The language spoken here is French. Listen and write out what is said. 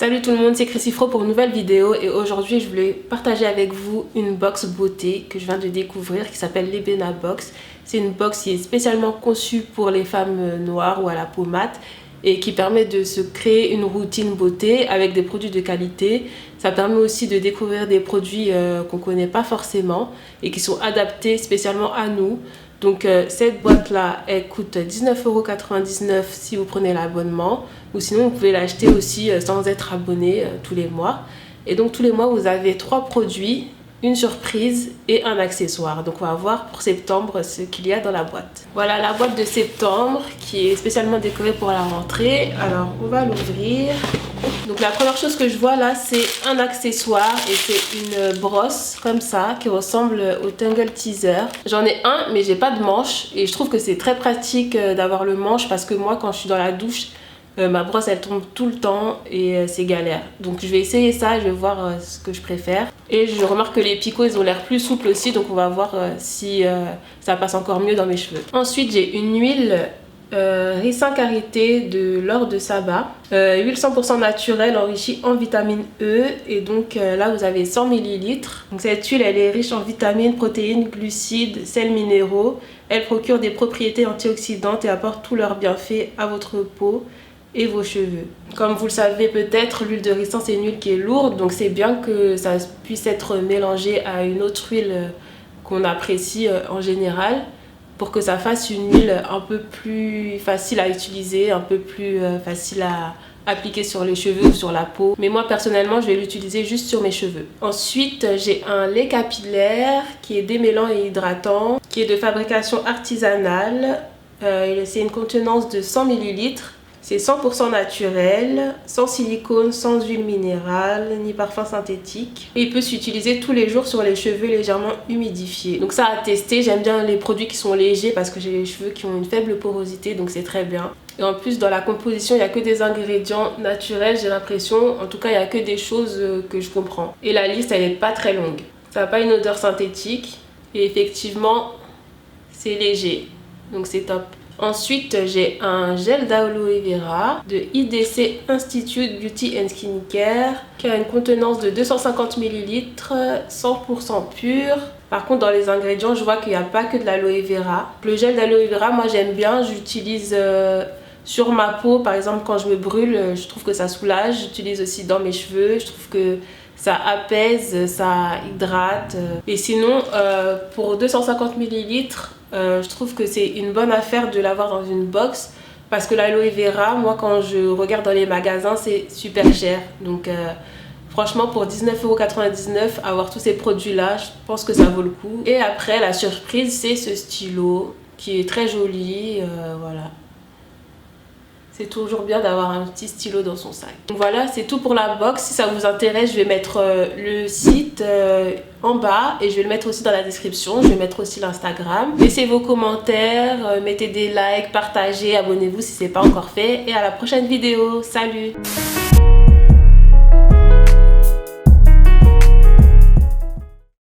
Salut tout le monde, c'est Chrissy-Fro pour une nouvelle vidéo et aujourd'hui je voulais partager avec vous une box beauté que je viens de découvrir qui s'appelle l'Ebena Box. C'est une box qui est spécialement conçue pour les femmes noires ou à la peau mate et qui permet de se créer une routine beauté avec des produits de qualité. Ça permet aussi de découvrir des produits qu'on ne connaît pas forcément et qui sont adaptés spécialement à nous. Donc cette boîte là elle coûte 19,99 € si vous prenez l'abonnement, ou sinon vous pouvez l'acheter aussi sans être abonné tous les mois. Et donc tous les mois vous avez 3 produits, une surprise et un accessoire. Donc on va voir pour septembre ce qu'il y a dans la boîte. Voilà la boîte de septembre qui est spécialement décorée pour la rentrée. Alors on va l'ouvrir. Donc la première chose que je vois là c'est un accessoire et c'est une brosse comme ça qui ressemble au Tangle Teezer. J'en ai un mais j'ai pas de manche et je trouve que c'est très pratique d'avoir le manche parce que moi quand je suis dans la douche ma brosse elle tombe tout le temps et c'est galère. Donc je vais essayer ça, je vais voir ce que je préfère. Et je remarque que les picots ils ont l'air plus souples aussi, donc on va voir si ça passe encore mieux dans mes cheveux. Ensuite j'ai une huile ricin karité de l'or de Saba. Huile 100% naturelle enrichie en vitamine E. Et donc là vous avez 100 ml. Donc cette huile elle est riche en vitamines, protéines, glucides, sels minéraux. Elle procure des propriétés antioxydantes et apporte tous leurs bienfaits à votre peau et vos cheveux. Comme vous le savez peut-être, l'huile de ricin c'est une huile qui est lourde, donc c'est bien que ça puisse être mélangé à une autre huile qu'on apprécie en général pour que ça fasse une huile un peu plus facile à utiliser, un peu plus facile à appliquer sur les cheveux ou sur la peau. Mais moi personnellement je vais l'utiliser juste sur mes cheveux. Ensuite j'ai un lait capillaire qui est démêlant et hydratant, qui est de fabrication artisanale. C'est une contenance de 100 ml. C'est 100% naturel, sans silicone, sans huile minérale, ni parfum synthétique. Et il peut s'utiliser tous les jours sur les cheveux légèrement humidifiés. Donc ça à tester, j'aime bien les produits qui sont légers parce que j'ai les cheveux qui ont une faible porosité, donc c'est très bien. Et en plus dans la composition, il n'y a que des ingrédients naturels, j'ai l'impression. En tout cas, il n'y a que des choses que je comprends. Et la liste, elle n'est pas très longue. Ça n'a pas une odeur synthétique. Et effectivement, c'est léger. Donc c'est top. Ensuite, j'ai un gel d'aloe vera de IDC Institute Beauty and Skincare qui a une contenance de 250 ml, 100% pur. Par contre, dans les ingrédients, je vois qu'il n'y a pas que de l'aloe vera. Le gel d'aloe vera, moi j'aime bien, j'utilise sur ma peau. Par exemple, quand je me brûle, je trouve que ça soulage. J'utilise aussi dans mes cheveux, je trouve que ça apaise, ça hydrate. Et sinon, pour 250 ml, je trouve que c'est une bonne affaire de l'avoir dans une box parce que l'aloe vera, moi quand je regarde dans les magasins, c'est super cher. Donc franchement pour 19,99 € avoir tous ces produits là, je pense que ça vaut le coup. Et après la surprise c'est ce stylo qui est très joli, voilà. C'est toujours bien d'avoir un petit stylo dans son sac. Donc voilà, c'est tout pour la box. Si ça vous intéresse, je vais mettre le site en bas et je vais le mettre aussi dans la description. Je vais mettre aussi l'Instagram. Laissez vos commentaires, mettez des likes, partagez, abonnez-vous si ce n'est pas encore fait. Et à la prochaine vidéo. Salut!